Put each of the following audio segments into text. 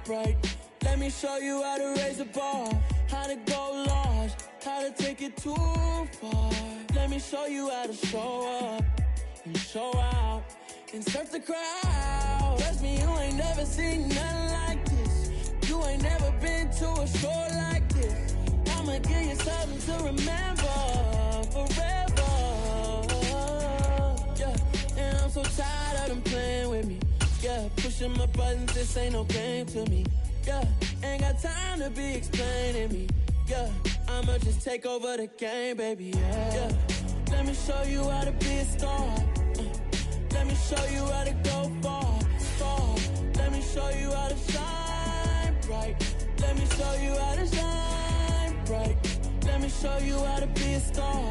bright. Let me show you how to raise a bar, how to go large, how to take it too far. Let me show you how to show up and show out and surf the crowd. Trust me, you ain't never seen nothing like this. You ain't never been to a show like this. I'ma give you something to remember forever. Yeah, and I'm so tired of them playing with me. Yeah, pushing my buttons, this ain't no game to me. Yeah, ain't got time to be explaining me. Yeah, I'ma just take over the game, baby. Yeah, let me show you how to be a star. Let me show you how to go far, far. Let me show you how to shine bright. Let me show you how to shine bright. Let me show you how to be a star.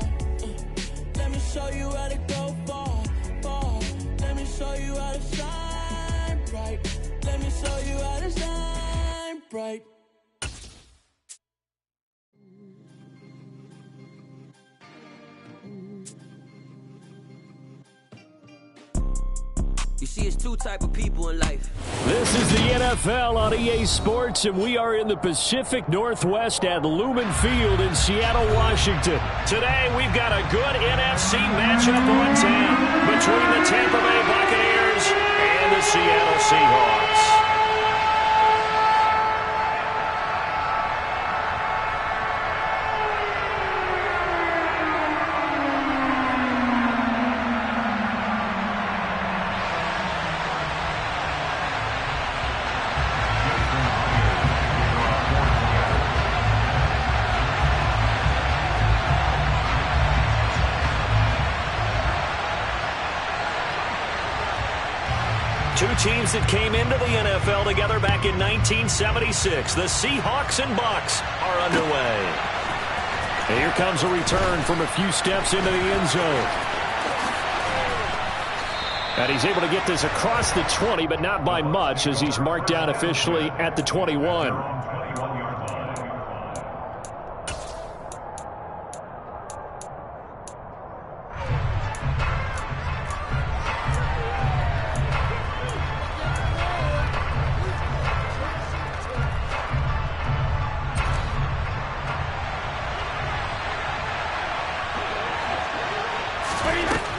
Let me show you how to go far, far. Let me show you how to shine bright. Let me show you how to shine bright. You see, it's two type of people in life. This is the NFL on EA Sports, and we are in the Pacific Northwest at Lumen Field in Seattle, Washington. Today, we've got a good NFC matchup on tap between the Tampa Bay Buccaneers and the Seattle Seahawks. Two teams that came into the NFL together back in 1976. The Seahawks and Bucs are underway. And here comes a return from a few steps into the end zone. And he's able to get this across the 20, but not by much, as he's marked down officially at the 21.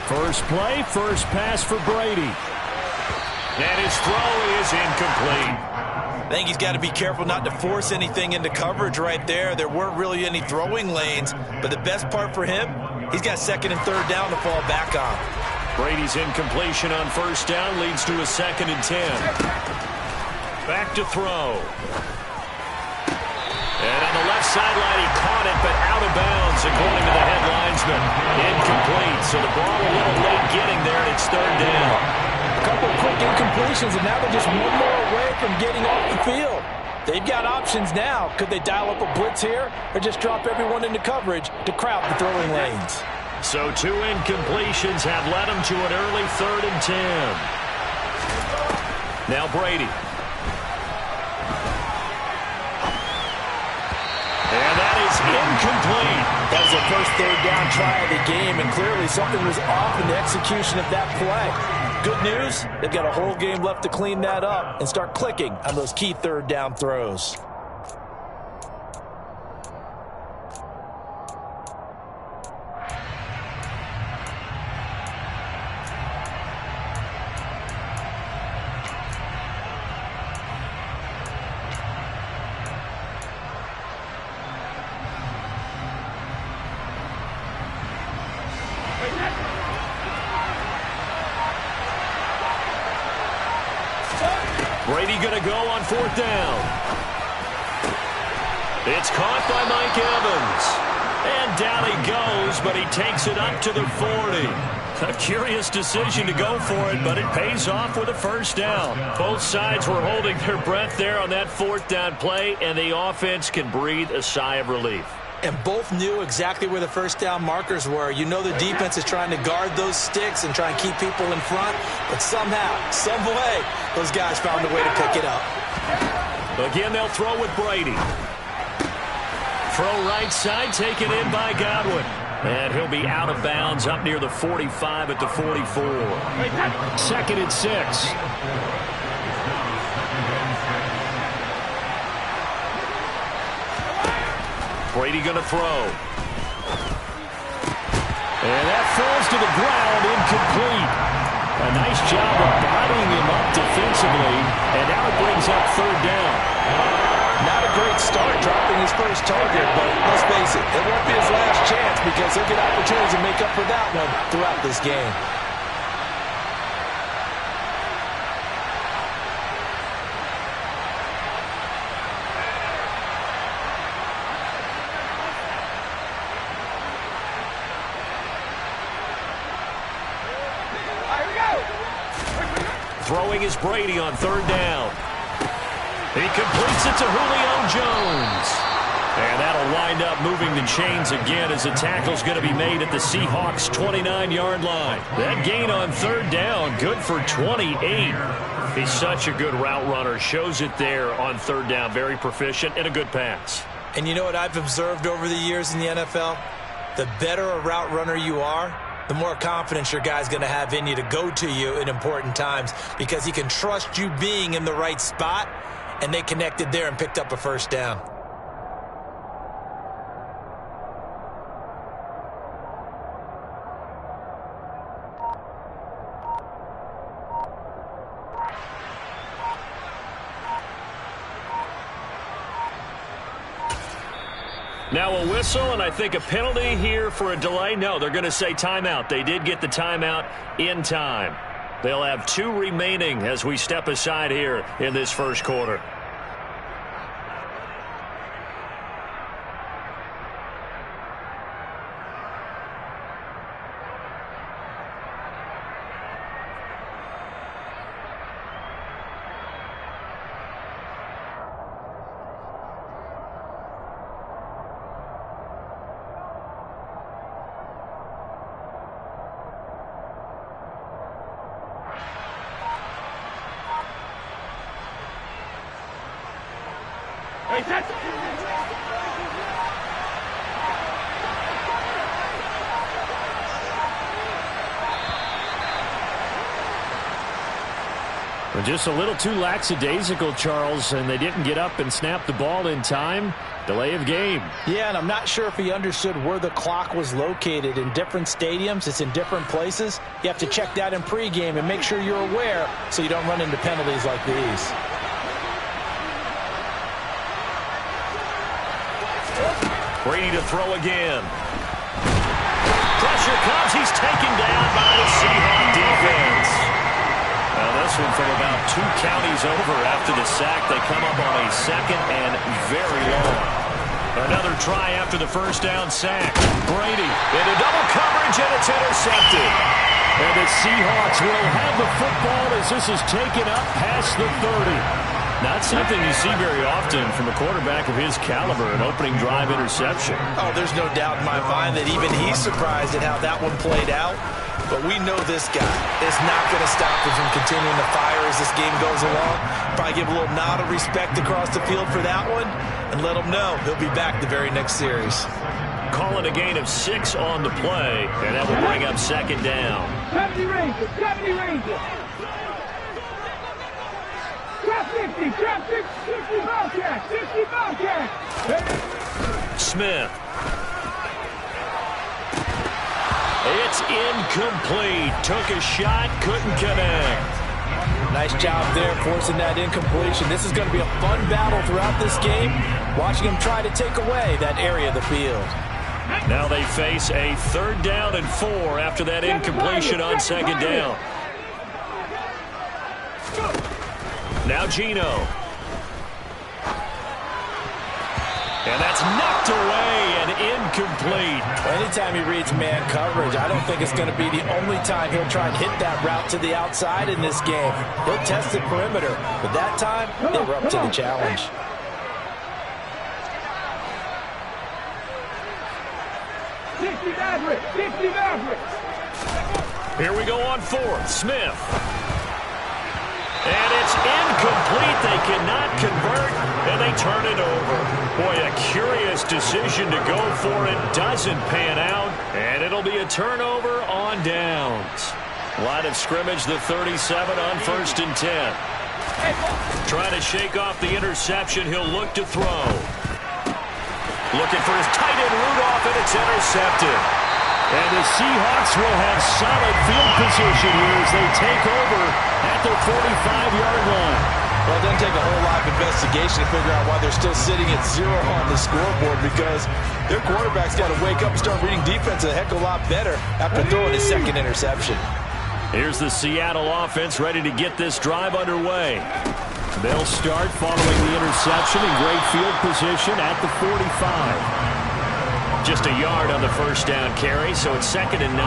First play, first pass for Brady. And his throw is incomplete. I think he's got to be careful not to force anything into coverage right there. There weren't really any throwing lanes, but the best part for him, he's got second and third down to fall back on. Brady's incompletion on first down leads to a 2nd and 10. Back to throw. And on the left sideline, he caught it, but out of bounds, according to the head linesman. Incomplete, so the ball a little late getting there, and it's third down. A couple quick incompletions, and now they're just one more away from getting off the field. They've got options now. Could they dial up a blitz here, or just drop everyone into coverage to crowd the throwing lanes? So two incompletions have led them to an early 3rd and 10. Now Brady. And that is incomplete. That was the first third down try of the game, and clearly something was off in the execution of that play. Good news, they've got a whole game left to clean that up and start clicking on those key third down throws. Brady going to go on 4th down. It's caught by Mike Evans. And down he goes, but he takes it up to the 40. A curious decision to go for it, but it pays off with a first down. Both sides were holding their breath there on that 4th down play, and the offense can breathe a sigh of relief. And both knew exactly where the first down markers were. You know the defense is trying to guard those sticks and try and keep people in front, but somehow, some way, those guys found a way to pick it up. Again, they'll throw with Brady. Throw right side, taken in by Godwin. And he'll be out of bounds up near the 45 at the 44. 2nd and 6. Brady going to throw. And that falls to the ground, incomplete. A nice job of bodying him up defensively, and now it brings up third down. Not a great start dropping his first target, but let's face it, it won't be his last chance because he'll get opportunities to make up for that one throughout this game. Throwing is Brady on third down. He completes it to Julio Jones. And that'll wind up moving the chains again as the tackle's going to be made at the Seahawks' 29-yard line. That gain on third down, good for 28. He's such a good route runner. Shows it there on third down. Very proficient and a good pass. And you know what I've observed over the years in the NFL? The better a route runner you are, the more confidence your guy's going to have in you to go to you in important times because he can trust you being in the right spot, and they connected there and picked up a first down. Now a whistle, and I think a penalty here for a delay. No, they're going to say timeout. They did get the timeout in time. They'll have 2 remaining as we step aside here in this first quarter. Just a little too lackadaisical, Charles, and they didn't get up and snap the ball in time. Delay of game. Yeah, and I'm not sure if he understood where the clock was located. In different stadiums, it's in different places. You have to check that in pregame and make sure you're aware so you don't run into penalties like these. Brady to throw again. Pressure comes. He's taken down by the Seahawks defense. Now this one from about 2 counties over after the sack. They come up on a second and very long. Another try after the first down sack. Brady into double coverage, and it's intercepted. And the Seahawks will have the football as this is taken up past the 30. Not something you see very often from a quarterback of his caliber, an opening drive interception. Oh, there's no doubt in my mind that even he's surprised at how that one played out. But we know this guy is not going to stop him from continuing to fire as this game goes along. Probably give a little nod of respect across the field for that one and let him know he'll be back the very next series. Calling a gain of 6 on the play, and that will bring up second down. 70 Rangers, 70 Rangers. Drop 50, drop 50, 60 Bobcats, 60 Bobcats. Smith. It's incomplete. Took a shot, couldn't connect. Nice job there forcing that incompletion. This is going to be a fun battle throughout this game, watching him try to take away that area of the field. Now they face a 3rd down and 4 after that incompletion on second down. Now Geno. And that's knocked away and incomplete. Anytime he reads man coverage, I don't think it's going to be the only time he'll try and hit that route to the outside in this game. He'll test the perimeter, but that time they were up to the challenge. Here we go on 4th. Smith. And it's incomplete. They cannot convert, and they turn it over. Boy, a curious decision to go for it. Doesn't pan out, and it'll be a turnover on downs. Line of scrimmage, the 37 on 1st and 10. Trying to shake off the interception. He'll look to throw. Looking for his tight end Rudolph, and it's intercepted. And the Seahawks will have solid field position here as they take over at their 45-yard line. Well, it doesn't take a whole lot of investigation to figure out why they're still sitting at 0 on the scoreboard, because their quarterback's got to wake up and start reading defense a heck of a lot better after throwing his second interception. Here's the Seattle offense ready to get this drive underway. They'll start following the interception in great field position at the 45. Just a yard on the first down carry, so it's 2nd and 9.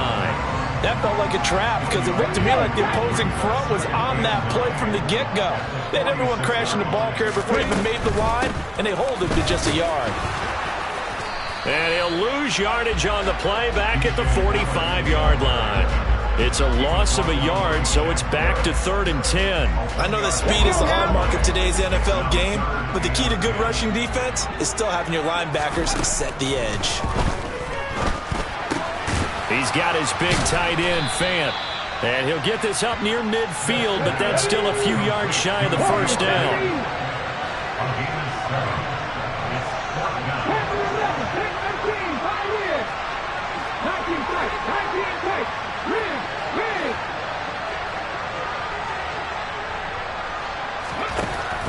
That felt like a trap because it looked to me like the opposing front was on that play from the get-go. They had everyone crashing the ball carrier before he even made the line, and they hold him to just a yard. And he'll lose yardage on the play back at the 45-yard line. It's a loss of a yard, so it's back to 3rd and 10. I know that speed is the hallmark of today's NFL game, but the key to good rushing defense is still having your linebackers set the edge. He's got his big tight end, Fant. And he'll get this up near midfield, but that's still a few yards shy of the first down.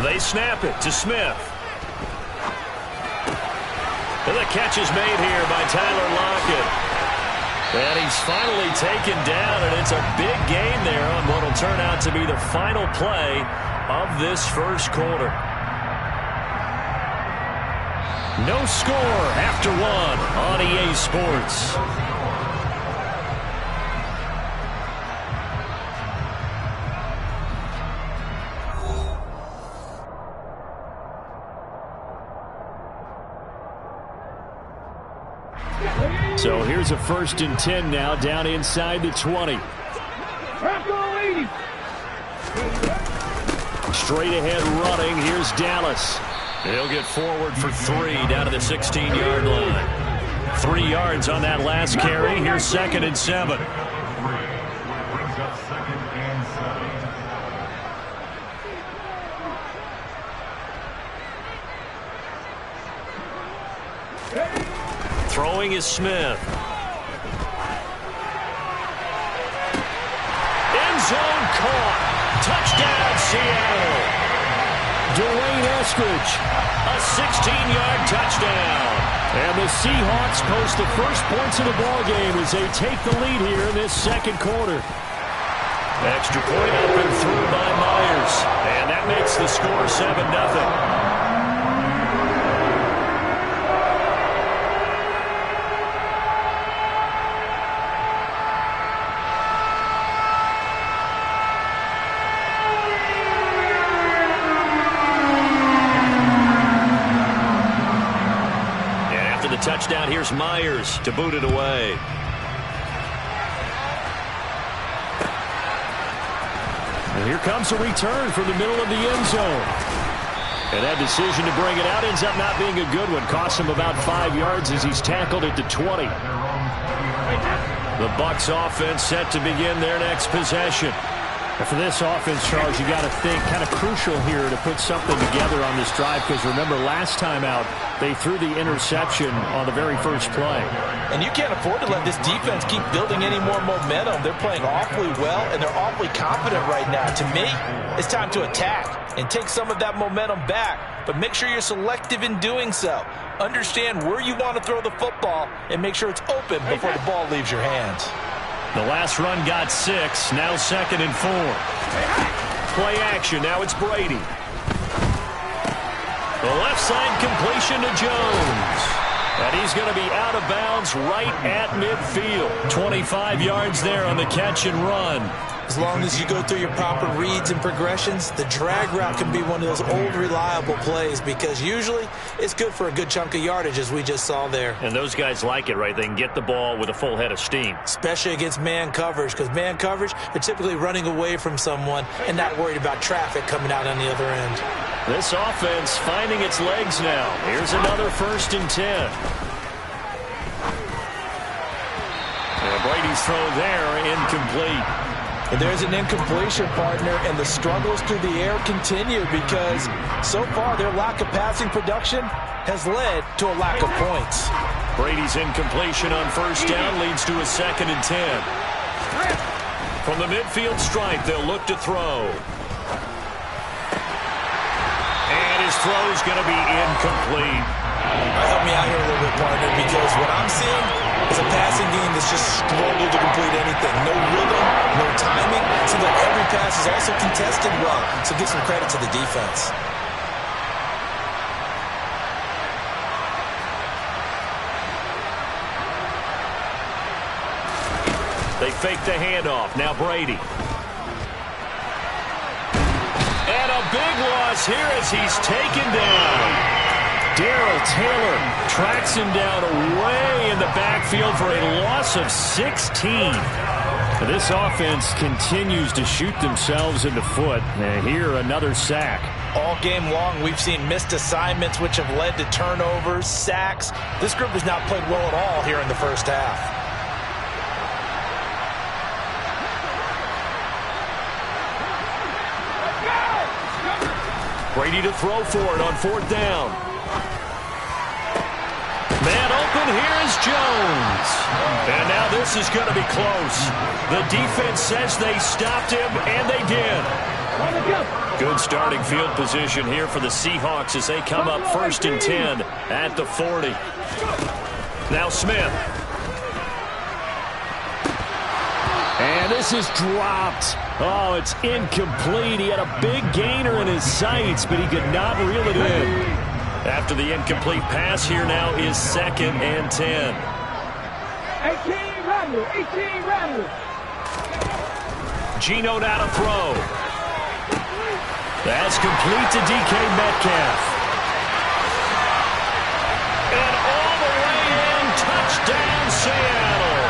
They snap it to Smith. And the catch is made here by Tyler Lockett. And he's finally taken down, and it's a big gain there on what will turn out to be the final play of this first quarter. No score after 1 on EA Sports. So here's a 1st and 10 now, down inside the 20. Straight ahead running. Here's Dallas. He'll get forward for 3 down to the 16-yard line. 3 yards on that last carry. Here's 2nd and 7. Throwing is Smith. End zone caught. Touchdown, Seattle. Dwayne Eskridge, a 16-yard touchdown. And the Seahawks post the first points of the ballgame as they take the lead here in this second quarter. Extra point up and through by Myers. And that makes the score 7-0. Touchdown, here's Myers to boot it away. And here comes a return from the middle of the end zone. And that decision to bring it out ends up not being a good one. Costs him about 5 yards as he's tackled at the 20. The Bucs offense set to begin their next possession. And for this offense, Charles, you got to think kind of crucial here to put something together on this drive, because remember last time out they threw the interception on the very first play. And you can't afford to let this defense keep building any more momentum. They're playing awfully well, and they're awfully confident right now. To me, it's time to attack and take some of that momentum back, but make sure you're selective in doing so. Understand where you want to throw the football and make sure it's open before the ball leaves your hands. The last run got 6, now 2nd and 4. Play action, now it's Brady. The left side completion to Jones. And he's going to be out of bounds right at midfield. 25 yards there on the catch and run. As long as you go through your proper reads and progressions, the drag route can be one of those old reliable plays, because usually it's good for a good chunk of yardage, as we just saw there. And those guys like it, right? They can get the ball with a full head of steam. Especially against man coverage, because man coverage, they're typically running away from someone and not worried about traffic coming out on the other end. This offense finding its legs now. Here's another 1st and 10. And Brady's throw there incomplete. And there's an incompletion, partner, and the struggles through the air continue because so far their lack of passing production has led to a lack of points. Brady's incompletion on first down leads to a 2nd and 10. From the midfield stripe, they'll look to throw. And his throw's going to be incomplete. Help me out here a little bit, partner, because what I'm seeing is a passing game that's just struggled to complete anything. No rhythm, no timing. Seems like every pass is also contested well, so give some credit to the defense. They fake the handoff. Now Brady. And a big loss here as he's taken down. Darrell Taylor tracks him down away in the backfield for a loss of 16. This offense continues to shoot themselves in the foot. And here, another sack. All game long, we've seen missed assignments, which have led to turnovers, sacks. This group has not played well at all here in the first half. Brady to throw for it on 4th down. Man open, here is Jones. And now this is going to be close. The defense says they stopped him, and they did. Good starting field position here for the Seahawks as they come up 1st and 10 at the 40. Now Smith. And this is dropped. Oh, it's incomplete. He had a big gainer in his sights, but he could not reel it in. After the incomplete pass, here now is 2nd and 10. 18 Randall. Geno now to throw. That's complete to DK Metcalf. And all the way in, touchdown Seattle.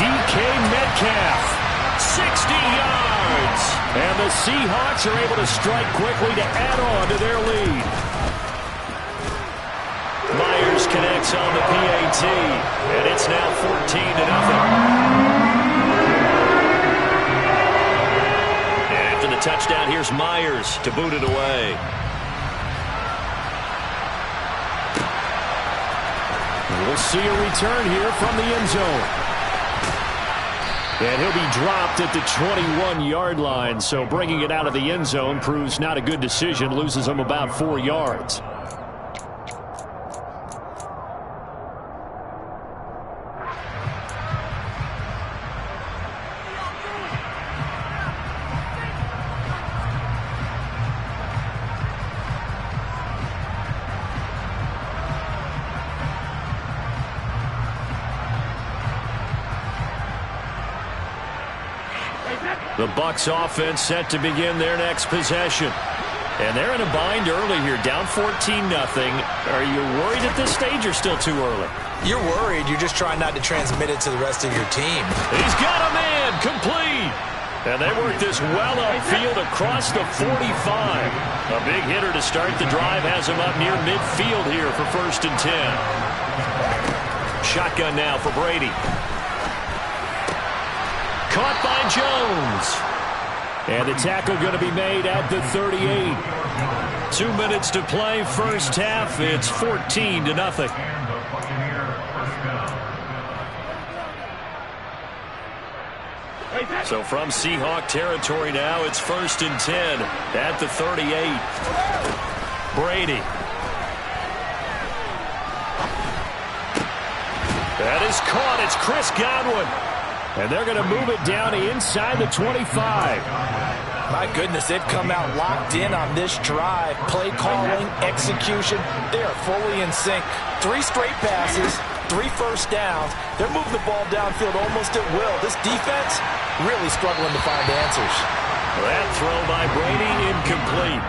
DK Metcalf, 60 yards. And the Seahawks are able to strike quickly to add on to their lead. Myers connects on the PAT, and it's now 14-0. And after the touchdown, here's Myers to boot it away. We'll see a return here from the end zone. And he'll be dropped at the 21-yard line, so bringing it out of the end zone proves not a good decision, loses him about 4 yards. The Bucs offense set to begin their next possession. And they're in a bind early here, down 14-0. Are you worried at this stage or still too early? You're worried. You're just trying not to transmit it to the rest of your team. He's got a man, complete. And they work this well upfield across the 45. A big hitter to start the drive has him up near midfield here for 1st and 10. Shotgun now for Brady. Caught by Jones. And the tackle going to be made at the 38. 2 minutes to play, first half. It's 14-0. So from Seahawk territory now, it's 1st and 10 at the 38. Brady. That is caught. It's Chris Godwin. And they're going to move it down inside the 25. My goodness, they've come out locked in on this drive. Play calling, execution, they are fully in sync. 3 straight passes, 3 first downs. They're moving the ball downfield almost at will. This defense really struggling to find answers. That throw by Brady incomplete.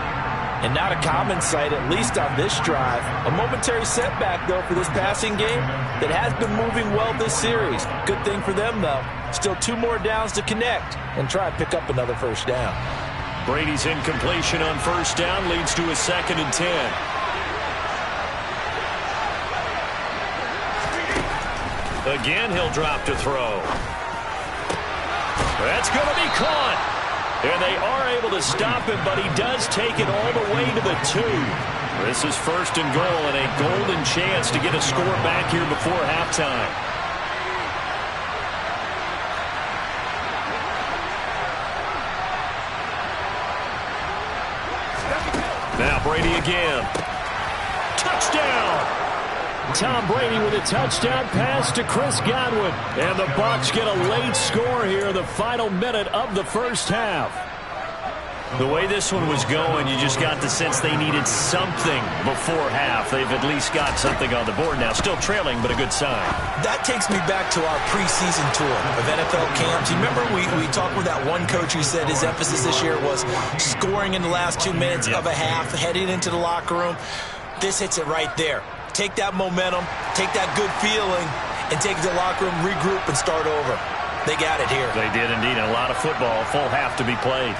And not a common sight, at least on this drive. A momentary setback, though, for this passing game that has been moving well this series. Good thing for them, though. Still 2 more downs to connect and try and pick up another first down. Brady's incompletion on first down leads to a 2nd and 10. Again, he'll drop to throw. That's going to be caught. And they are able to stop him, but he does take it all the way to the 2. This is 1st and goal and a golden chance to get a score back here before halftime. Now Brady again. Touchdown! Tom Brady with a touchdown pass to Chris Godwin. And the Bucs get a late score here in the final minute of the first half. The way this one was going, you just got the sense they needed something before half. They've at least got something on the board now. Still trailing, but a good sign. That takes me back to our preseason tour of NFL camps. You remember we talked with that one coach who said his emphasis this year was scoring in the last 2 minutes of a half, heading into the locker room. This hits it right there. Take that momentum, take that good feeling, and take it to the locker room, regroup, and start over. They got it here. They did indeed. A lot of football, a full half to be played.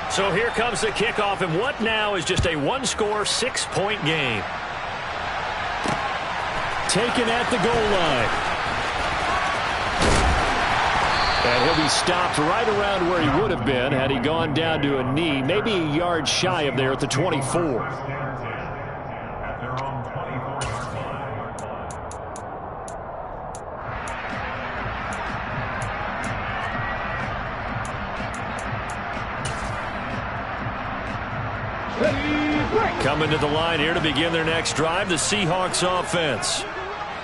So here comes the kickoff, and what now is just a one-score, 6-point game. Taken at the goal line. And he'll be stopped right around where he would have been had he gone down to a knee, maybe a yard shy of there at the 24. Coming to the line here to begin their next drive, the Seahawks offense.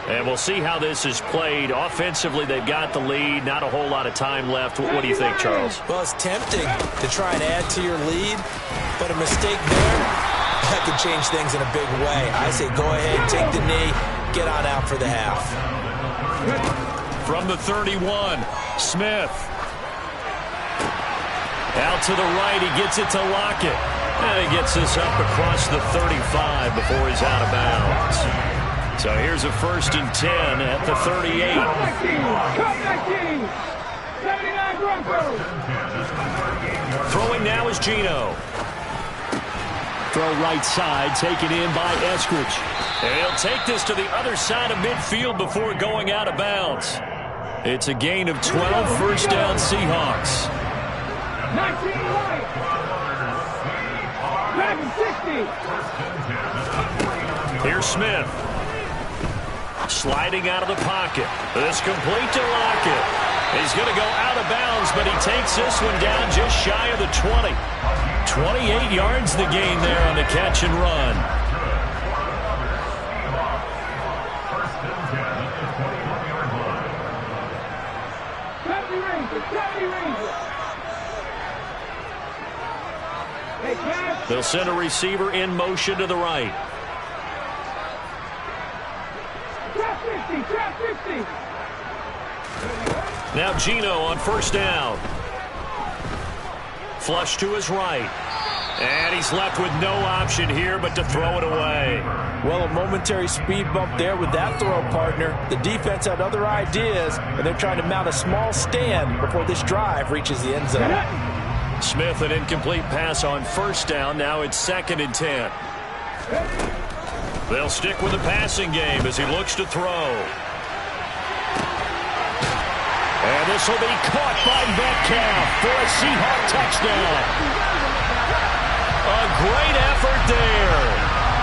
And we'll see how this is played. Offensively, they've got the lead. Not a whole lot of time left. What do you think, Charles? Well, it's tempting to try and add to your lead, but a mistake there, that could change things in a big way. I say go ahead, take the knee, get on out for the half. From the 31, Smith. Out to the right, he gets it to Lockett. And he gets this up across the 35 before he's out of bounds. So here's a 1st and 10 at the 38. Throwing now is Geno. Throw right side, taken in by Eskridge. And he'll take this to the other side of midfield before going out of bounds. It's a gain of 12, 1st down Seahawks. 19 Here's Smith. Sliding out of the pocket. This complete to Lockett. He's going to go out of bounds, but he takes this one down just shy of the 20. 28 yards the gain there on the catch and run. They'll send a receiver in motion to the right. Now Geno on 1st down. Flush to his right. And he's left with no option here but to throw it away. Well, a momentary speed bump there with that throw, partner. The defense had other ideas, and they're trying to mount a small stand before this drive reaches the end zone. Smith, an incomplete pass on 1st down. Now it's 2nd and 10. They'll stick with the passing game as he looks to throw. And this will be caught by Metcalf for a Seahawk touchdown. A great effort there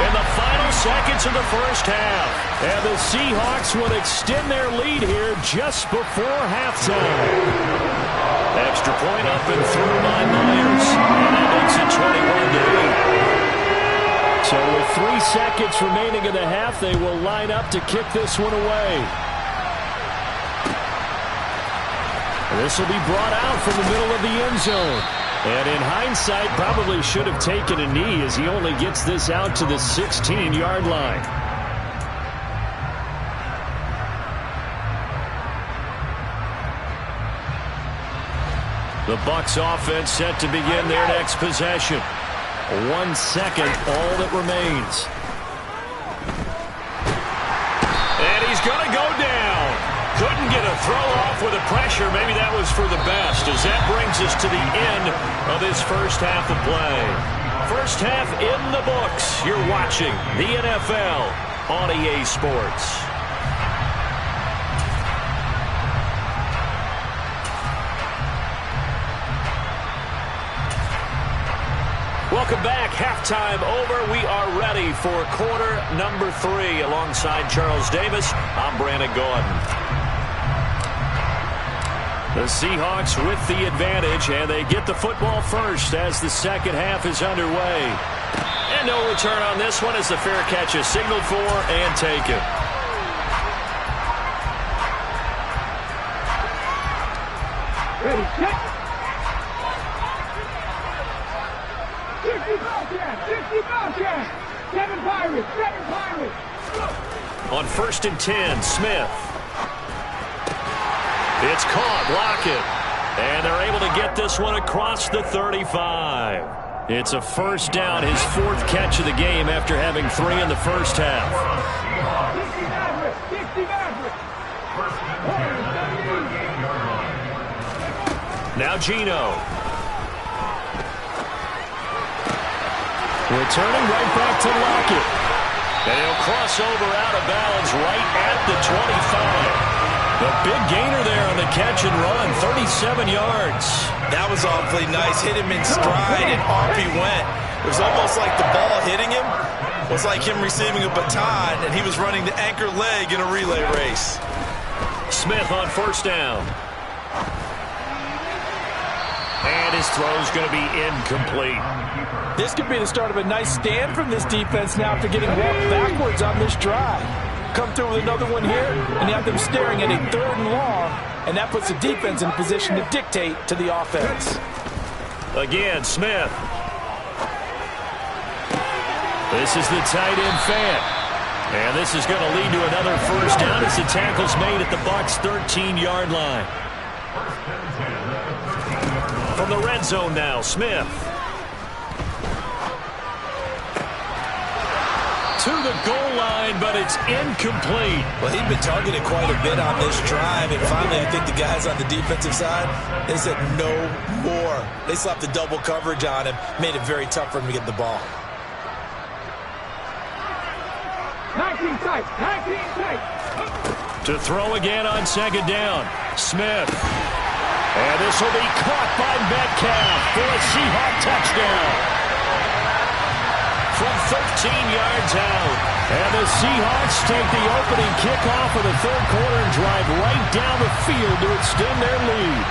in the final seconds of the first half. And the Seahawks will extend their lead here just before halftime. Extra point up and through by Myers. And that makes it 21-8. So with 3 seconds remaining in the half, they will line up to kick this one away. This will be brought out from the middle of the end zone. And in hindsight, probably should have taken a knee as he only gets this out to the 16-yard line. The Bucs offense set to begin their next possession. 1 second, all that remains. And he's going to go down. Couldn't get a throw off with the pressure. Maybe that was for the best, as that brings us to the end of this first half of play. First half in the books. You're watching the NFL on EA Sports. Welcome back. Halftime over. We are ready for quarter number 3. Alongside Charles Davis, I'm Brandon Gordon. The Seahawks with the advantage, and they get the football first as the second half is underway. And no return on this one as the fair catch is signaled for and taken. Ready, set. 60 Bobcats, 60 Bobcats. 7 Pirates, 7 Pirates. On 1st and 10, Smith. It's caught, Lockett. And they're able to get this one across the 35. It's a first down, his 4th catch of the game after having 3 in the first half. 60 Mavericks, 60 Mavericks. Now Gino. Returning right back to Lockett. And he'll cross over out of bounds right at the 25. The big gainer there on the catch and run, 37 yards. That was awfully nice. Hit him in stride, and off he went. It was almost like the ball hitting him was like him receiving a baton, and he was running the anchor leg in a relay race. Smith on 1st down. And his throw's going to be incomplete. This could be the start of a nice stand from this defense now after getting walked backwards on this drive. Come through with another one here, and you have them staring at a 3rd and long, and that puts the defense in a position to dictate to the offense. Again, Smith. This is the tight end fan. And this is going to lead to another first down as the tackle's made at the Bucs' 13-yard line. From the red zone now, Smith. To the goal line, but it's incomplete. Well, he'd been targeted quite a bit on this drive, and finally I think the guys on the defensive side, they said no more. They slapped the double coverage on him, made it very tough for him to get the ball. 19 tight, 19 tight. To throw again on 2nd down, Smith. And this will be caught by Metcalf for a Seahawk touchdown. From 13 yards out. And the Seahawks take the opening kickoff of the 3rd quarter and drive right down the field to extend their lead.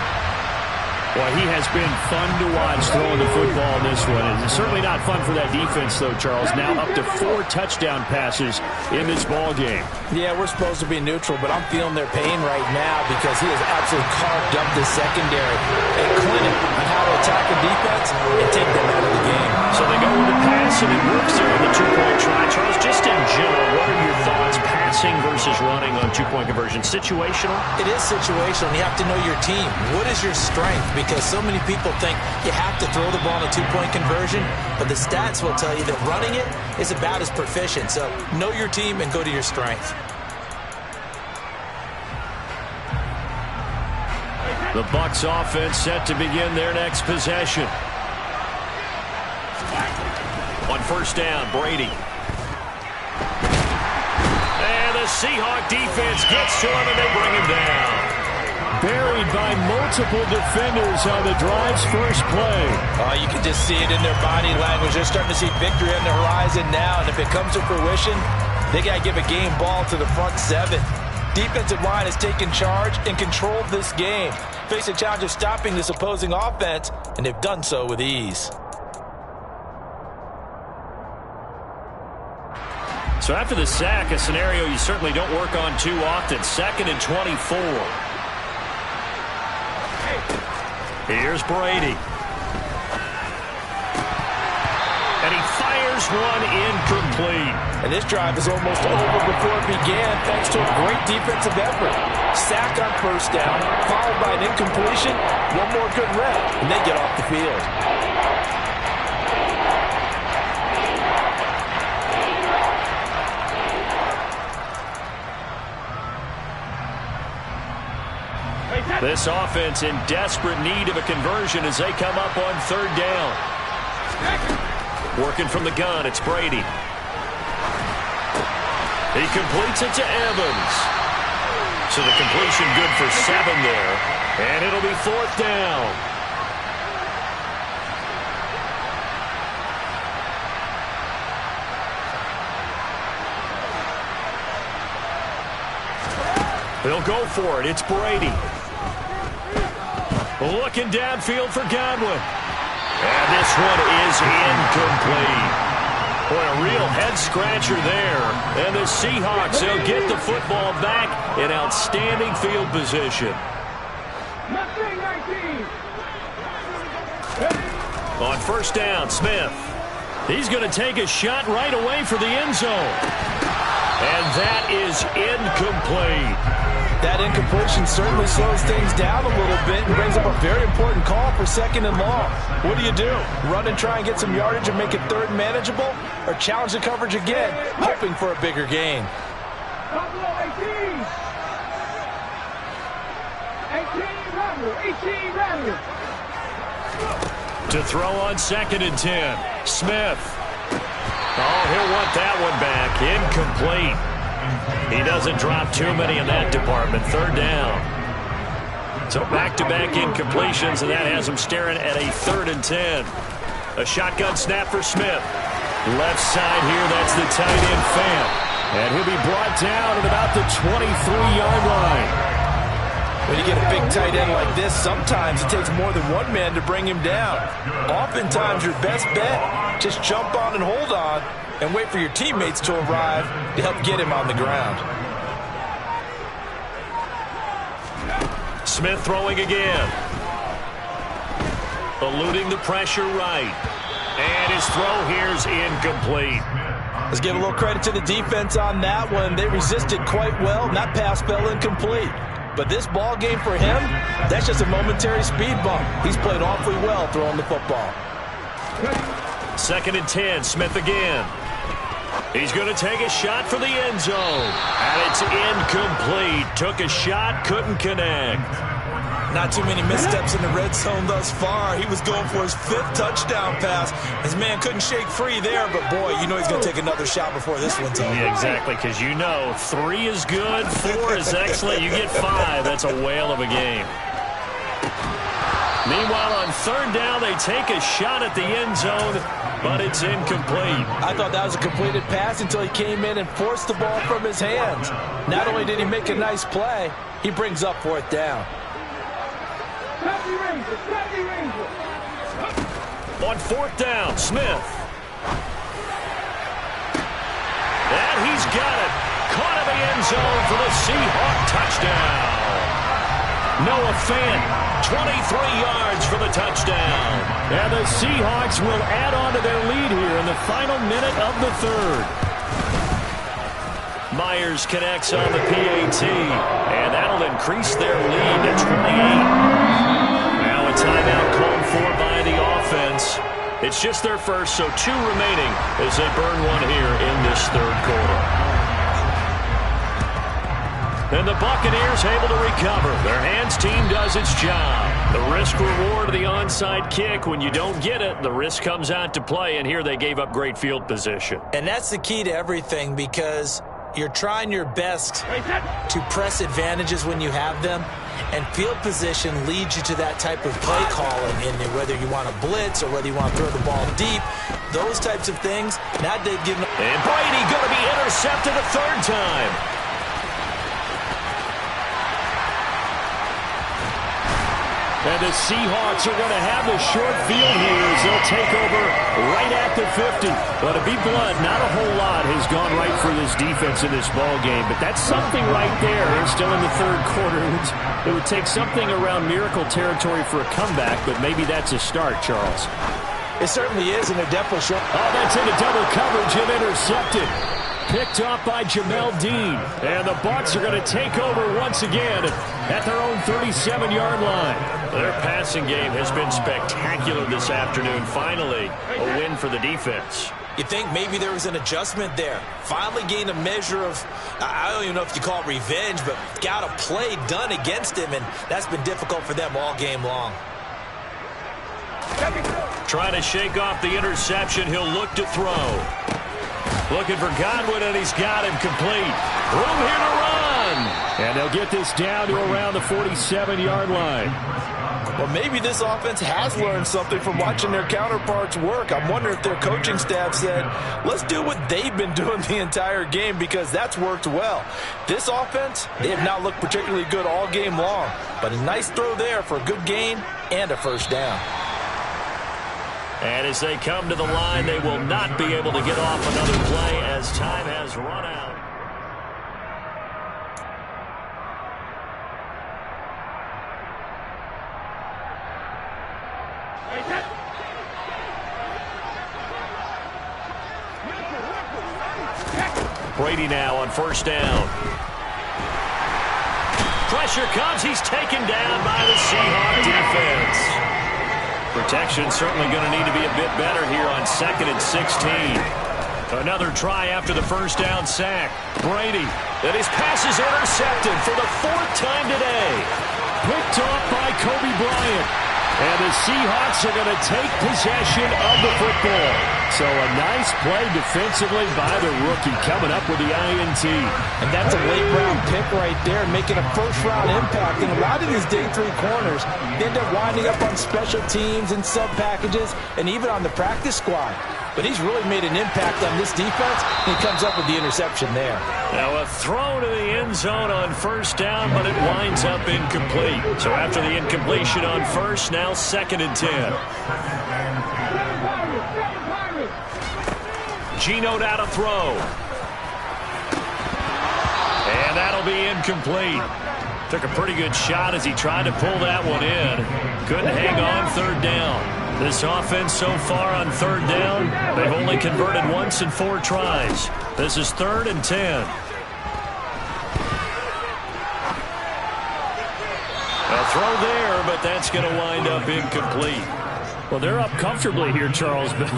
Well, he has been fun to watch throwing the football in this one. It's certainly not fun for that defense, though, Charles. Now up to 4 touchdown passes in this ball game. Yeah, we're supposed to be neutral, but I'm feeling their pain right now because he has absolutely carved up the secondary. A clinic on how to attack the defense and take them out of the game. So they go with the pass, and it works there on the 2-point try. Charles, just in general, what are your thoughts, passing versus running on 2-point conversion? Situational? It is situational. You have to know your team. What is your strength? Because so many people think you have to throw the ball in a 2-point conversion, but the stats will tell you that running it is about as proficient. So know your team and go to your strength. The Bucs offense set to begin their next possession. On 1st down, Brady. And the Seahawk defense gets to him, and they bring him down. Buried by multiple defenders on the drive's first play. You can just see it in their body language. They're starting to see victory on the horizon now, and if it comes to fruition, they got to give a game ball to the front 7. Defensive line has taken charge and controlled this game. Face a challenge of stopping this opposing offense, and they've done so with ease. So after the sack, a scenario you certainly don't work on too often. 2nd and 24. Here's Brady. And he fires one incomplete. And this drive is almost over before it began thanks to a great defensive effort. Sack on 1st down, followed by an incompletion. One more good rep, and they get off the field. This offense in desperate need of a conversion as they come up on 3rd down. Working from the gun, it's Brady. He completes it to Evans. So the completion good for 7 there. And it'll be 4th down. They'll go for it. It's Brady. Looking downfield for Godwin. And this one is incomplete. Boy, a real head-scratcher there. And the Seahawks, they'll get the football back in outstanding field position. On first down, Smith. He's going to take a shot right away for the end zone. And that is incomplete. That incompletion certainly slows things down a little bit and brings up a very important call for 2nd and long. What do? Run and try and get some yardage and make it 3rd and manageable? Or challenge the coverage again, hoping for a bigger gain? 18 Rattler. To throw on 2nd and 10. Smith. Oh, he'll want that one back. Incomplete. He doesn't drop too many in that department. 3rd down. So back-to-back incompletions, and that has him staring at a 3rd and 10. A shotgun snap for Smith. Left side here, that's the tight end Fant. And he'll be brought down at about the 23-yard line. When you get a big tight end like this, sometimes it takes more than one man to bring him down. Oftentimes, your best bet, just jump on and hold on and wait for your teammates to arrive to help get him on the ground. Smith throwing again. Eluding the pressure right. And his throw here's incomplete. Let's give a little credit to the defense on that one. They resisted quite well, and that pass fell incomplete. But this ball game for him, that's just a momentary speed bump. He's played awfully well throwing the football. 2nd and 10, Smith again. He's going to take a shot for the end zone. And it's incomplete. Took a shot, couldn't connect. Not too many missteps in the red zone thus far. He was going for his 5th touchdown pass. His man couldn't shake free there, but boy, you know he's going to take another shot before this one's over. Yeah, exactly, because you know 3 is good, 4 is excellent. You get 5, that's a whale of a game. Meanwhile, on 3rd down, they take a shot at the end zone, but it's incomplete. I thought that was a completed pass until he came in and forced the ball from his hands. Not only did he make a nice play, he brings up 4th down. On 4th down, Smith. And he's got it. Caught in the end zone for the Seahawk touchdown. Noah Fant, 23 yards for the touchdown. And the Seahawks will add on to their lead here in the final minute of the 3rd. Myers connects on the PAT, and that'll increase their lead to 28. Now a timeout called for by the offense. It's just their first, so 2 remaining as they burn one here in this 3rd quarter. And the Buccaneers able to recover. Their hands team does its job. The risk-reward of the onside kick. When you don't get it, the risk comes out to play, and here they gave up great field position. And that's the key to everything, because you're trying your best to press advantages when you have them, and field position leads you to that type of play calling, and whether you want to blitz or whether you want to throw the ball deep, those types of things. Now they've given. And Brady going to be intercepted a 3rd time. And the Seahawks are going to have the short field here as they'll take over right at the 50. But to be blunt, not a whole lot has gone right for this defense in this ball game. But that's something right there. Still in the 3rd quarter. It would take something around miracle territory for a comeback, but maybe that's a start, Charles. It certainly is, and they're definitely short. Oh, that's into double coverage and intercepted. Picked off by Jamel Dean. And the Bucs are going to take over once again at their own 37-yard line. Their passing game has been spectacular this afternoon. Finally, a win for the defense. You think maybe there was an adjustment there. Finally gained a measure of, I don't even know if you call it revenge, but got a play done against him, and that's been difficult for them all game long. Trying to shake off the interception. He'll look to throw. Looking for Godwin, and he's got him complete. Room here to run. And they'll get this down to around the 47-yard line. Well, maybe this offense has learned something from watching their counterparts work. I'm wondering if their coaching staff said, let's do what they've been doing the entire game, because that's worked well. This offense, they have not looked particularly good all game long, but a nice throw there for a good gain and a first down. And as they come to the line, they will not be able to get off another play as time has run out. Brady now on first down. Pressure comes. He's taken down by the Seahawks defense. Protection certainly going to need to be a bit better here on 2nd and 16. Another try after the first down sack. Brady, and his pass is intercepted for the 4th time today. Picked off by Kobe Bryant. And the Seahawks are going to take possession of the football. So a nice play defensively by the rookie, coming up with the INT. And that's a late-round pick right there, making a first-round impact. And a lot of these day 3 corners, they end up winding up on special teams and sub-packages and even on the practice squad. But he's really made an impact on this defense, and he comes up with the interception there. Now a throw to the end zone on first down, but it winds up incomplete. So after the incompletion on first, now 2nd and 10. Geno out of throw. And that'll be incomplete. Took a pretty good shot as he tried to pull that one in. Couldn't hang on 3rd down. This offense so far on 3rd down, they've only converted once in 4 tries. This is 3rd and 10. A throw there, but that's going to wind up incomplete. Well, they're up comfortably here, Charles, but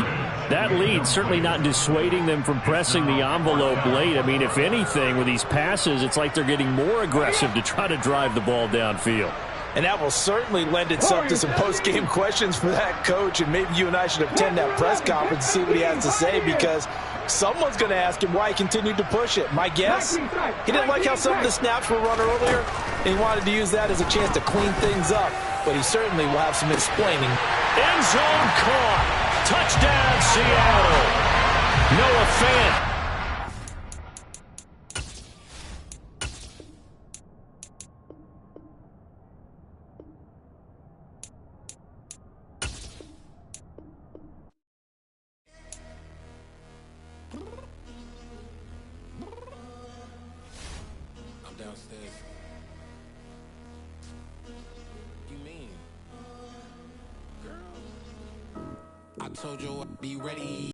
that lead certainly not dissuading them from pressing the envelope late. I mean, if anything, with these passes, it's like they're getting more aggressive to try to drive the ball downfield. And that will certainly lend itself to some post-game questions for that coach, and maybe you and I should attend that press conference and see what he has to say, because someone's going to ask him why he continued to push it. My guess, he didn't like how some of the snaps were run earlier, and he wanted to use that as a chance to clean things up, but he certainly will have some explaining. End zone caught. Touchdown, Seattle. Noah Fant. Downstairs. You mean? Girl, I told you I'd be ready.